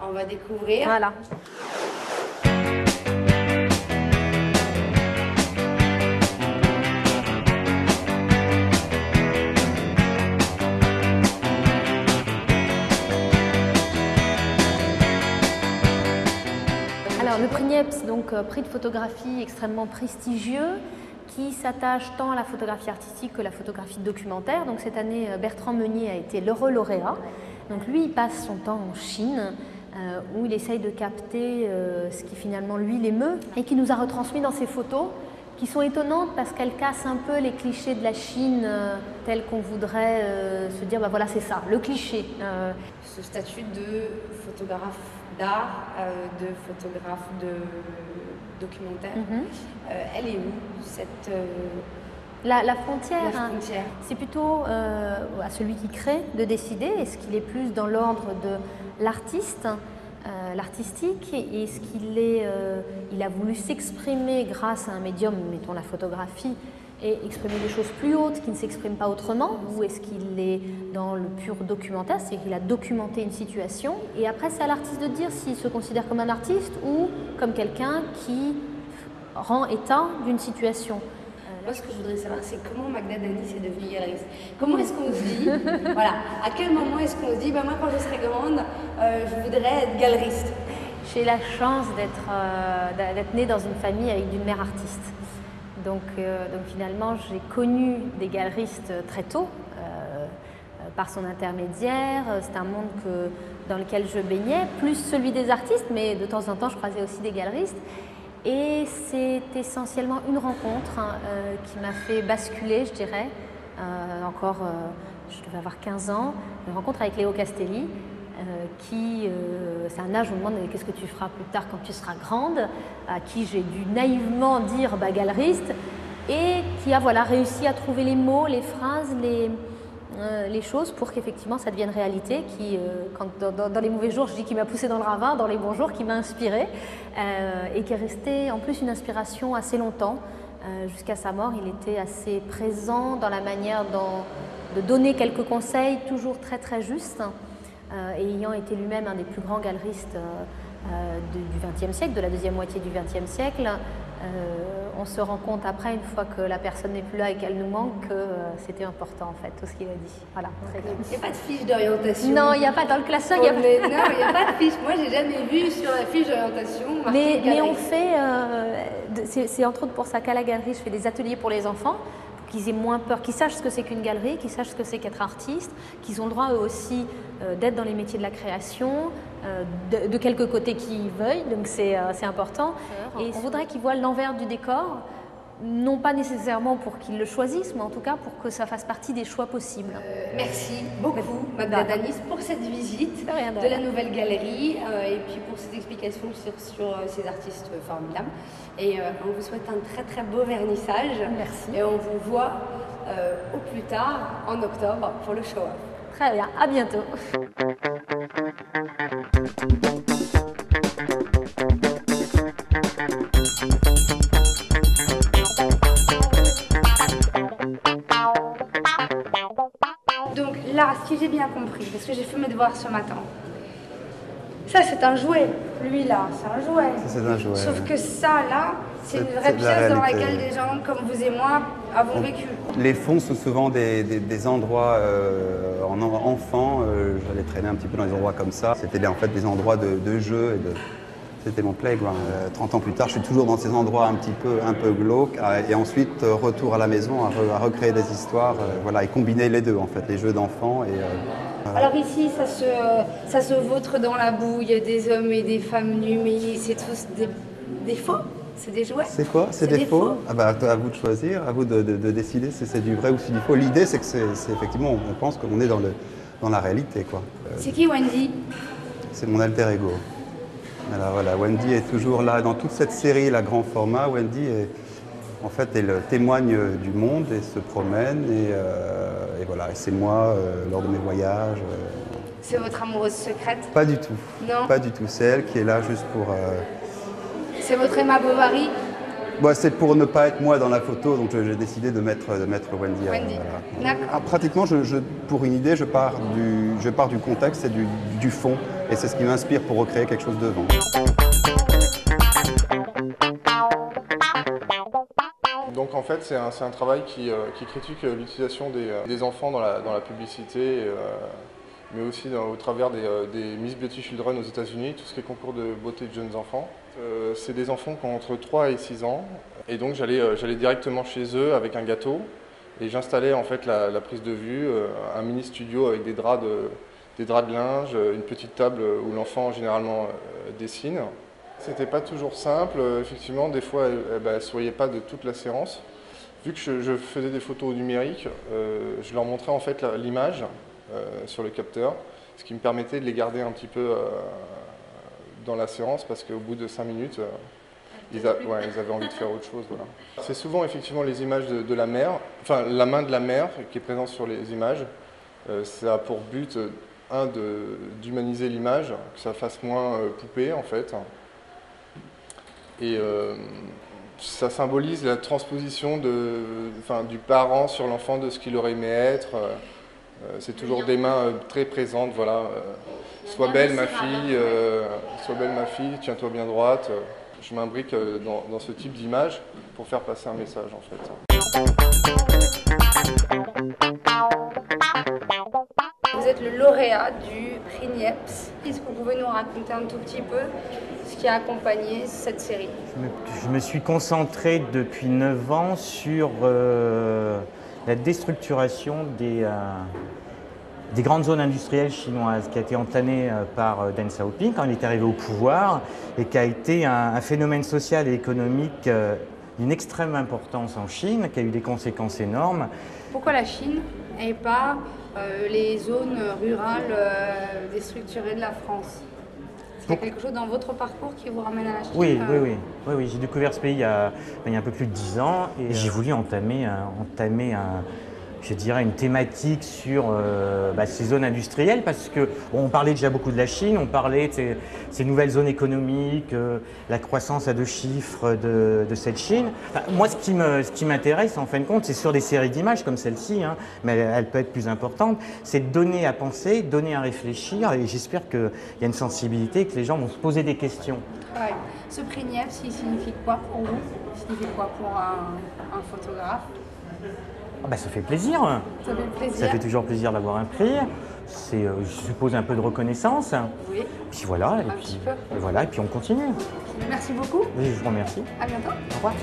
On va découvrir. Voilà. Alors, le prix Niepce, donc prix de photographie extrêmement prestigieux, qui s'attache tant à la photographie artistique que la photographie documentaire. Donc cette année, Bertrand Meunier a été l'heureux lauréat. Donc lui, il passe son temps en Chine, où il essaye de capter ce qui finalement lui l'émeut et qui nous a retransmis dans ses photos, qui sont étonnantes parce qu'elles cassent un peu les clichés de la Chine tels qu'on voudrait se dire, bah voilà, c'est ça, le cliché. Ce statut de photographe d'art, de photographe de documentaire, elle est où cette la frontière, la frontière. C'est plutôt à celui qui crée de décider. Est-ce qu'il est plus dans l'ordre de l'artiste, l'artistique, et est-ce qu'il il a voulu s'exprimer grâce à un médium, mettons la photographie, et exprimer des choses plus hautes qui ne s'expriment pas autrement, ou est-ce qu'il est dans le pur documentaire, c'est-à-dire qu'il a documenté une situation, et après c'est à l'artiste de dire s'il se considère comme un artiste ou comme quelqu'un qui rend état d'une situation. Moi, ce que je voudrais savoir, c'est comment Magda Danis est devenue galeriste. Comment est-ce qu'on se dit, voilà, à quel moment est-ce qu'on se dit, bah, moi quand je serai grande, je voudrais être galeriste. J'ai la chance d'être née dans une famille avec une mère artiste. Donc finalement, j'ai connu des galeristes très tôt, par son intermédiaire. C'est un monde dans lequel je baignais, plus celui des artistes, mais de temps en temps, je croisais aussi des galeristes. Et c'est essentiellement une rencontre qui m'a fait basculer, je dirais, je devais avoir 15 ans, une rencontre avec Léo Castelli, c'est un âge où on me demande qu'est-ce que tu feras plus tard quand tu seras grande, à qui j'ai dû naïvement dire galeriste, et qui a réussi à trouver les mots, les phrases, les choses pour qu'effectivement ça devienne réalité, dans les mauvais jours je dis qu'il m'a poussé dans le ravin, dans les bons jours qui m'a inspiré, et qui est resté en plus une inspiration assez longtemps. Jusqu'à sa mort, il était assez présent dans la manière de donner quelques conseils, toujours très très justes, et ayant été lui-même un des plus grands galeristes du XXe siècle, de la deuxième moitié du XXe siècle. On se rend compte après, une fois que la personne n'est plus là et qu'elle nous manque, que c'était important en fait, tout ce qu'il a dit. Voilà, très bien. Il n'y a pas de fiche d'orientation. Non, il n'y a pas dans le classeur. Non, il n'y a pas de fiche. Moi, j'ai jamais vu sur la fiche d'orientation. Mais on fait, c'est entre autres pour ça qu'à la galerie, je fais des ateliers pour les enfants, pour qu'ils aient moins peur, qu'ils sachent ce que c'est qu'une galerie, qu'ils sachent ce que c'est qu'être artiste, qu'ils ont le droit eux aussi d'être dans les métiers de la création, de quelque côté qu'ils veuillent, donc c'est important. Et on voudrait qu'ils voient l'envers du décor, non pas nécessairement pour qu'ils le choisissent, mais en tout cas pour que ça fasse partie des choix possibles. Merci beaucoup Magda Danis pour cette visite de la nouvelle galerie et puis pour cette explication sur ces artistes formidables. Et on vous souhaite un très très beau vernissage. Merci. Et on vous voit au plus tard en octobre pour le show-off. Très bien, à bientôt. Donc là, si j'ai bien compris, parce que j'ai fait mes devoirs ce matin, ça c'est un jouet, lui là, c'est un jouet. C'est un jouet. Sauf que ça là, c'est une vraie pièce dans laquelle des gens comme vous et moi avons vécu. Les fonds sont souvent des endroits en enfant, j'allais traîner un petit peu dans des endroits comme ça. C'était en fait des endroits de jeu et c'était mon playground. 30 ans plus tard, je suis toujours dans ces endroits un peu glauques et ensuite retour à la maison à recréer des histoires, et combiner les deux en fait, les jeux d'enfants et Alors ici, ça se vautre dans la boue, il y a des hommes et des femmes nus, mais c'est tous des faux, c'est des jouets. C'est quoi? C'est des faux? Ah bah, à vous de choisir, à vous de décider si c'est du vrai ou si c'est du faux. L'idée, c'est que c'est effectivement, on pense qu'on est dans la réalité, quoi. C'est qui Wendy? C'est mon alter ego. Alors voilà, Wendy est toujours là dans toute cette série, la grand format. Wendy elle témoigne du monde et se promène et voilà, et c'est moi lors de mes voyages. C'est votre amoureuse secrète? Pas du tout. Non. Pas du tout. C'est elle qui est là juste pour. C'est votre Emma Bovary? C'est pour ne pas être moi dans la photo, donc j'ai décidé de mettre Wendy. D'accord. Pratiquement, pour une idée, je pars du contexte et du fond. Et c'est ce qui m'inspire pour recréer quelque chose devant. Donc en fait, c'est un travail qui critique l'utilisation des enfants dans la publicité, mais aussi au travers des Miss Beauty Children aux États-Unis, tout ce qui est concours de beauté de jeunes enfants. C'est des enfants qui ont entre 3 et 6 ans, et donc j'allais directement chez eux avec un gâteau, et j'installais en fait la prise de vue, un mini studio avec des draps de linge, une petite table où l'enfant généralement dessine. C'était pas toujours simple, effectivement, des fois elle ne se voyait pas de toute la séance. Vu que je faisais des photos au numérique, je leur montrais en fait l'image sur le capteur, ce qui me permettait de les garder un petit peu dans la séance, parce qu'au bout de 5 minutes, ils avaient envie de faire autre chose. Voilà. C'est souvent effectivement les images de la mère, enfin la main de la mère qui est présente sur les images. Ça a pour but, d'humaniser l'image, que ça fasse moins poupée en fait. Et ça symbolise la transposition du parent sur l'enfant, de ce qu'il aurait aimé être. C'est toujours des mains très présentes, voilà. Sois belle ma fille, tiens-toi bien droite. Je m'imbrique dans ce type d'image pour faire passer un message en fait. Vous êtes le lauréat du prix Niepce. Est-ce que vous pouvez nous raconter un tout petit peu ce qui a accompagné cette série? Je me suis concentré depuis 9 ans sur la déstructuration des grandes zones industrielles chinoises, qui a été entamée par Deng Xiaoping quand il est arrivé au pouvoir, et qui a été un phénomène social et économique d'une extrême importance en Chine, qui a eu des conséquences énormes. Pourquoi la Chine et pas les zones rurales déstructurées de la France? Est-ce qu'il y a quelque chose dans votre parcours qui vous ramène à la Chine? Oui, j'ai découvert ce pays il y a un peu plus de 10 ans, et j'ai voulu entamer je dirais, une thématique sur ces zones industrielles, parce que on parlait déjà beaucoup de la Chine, on parlait de ces nouvelles zones économiques, la croissance à 2 chiffres de cette Chine. Enfin, moi, ce qui m'intéresse, en fin de compte, c'est sur des séries d'images comme celle-ci, hein, mais elle peut être plus importante, c'est de donner à penser, donner à réfléchir, et j'espère qu'il y a une sensibilité, que les gens vont se poser des questions. Ouais. Ce prix Niepce, il signifie quoi pour vous? Il signifie quoi pour un photographe? Ça fait plaisir. Ça fait plaisir. Ça fait toujours plaisir d'avoir un prix. C'est, je suppose, un peu de reconnaissance. Oui. Puis voilà, Un petit peu. Et voilà, et puis on continue. Merci beaucoup. Oui, je vous remercie. À bientôt. Au revoir.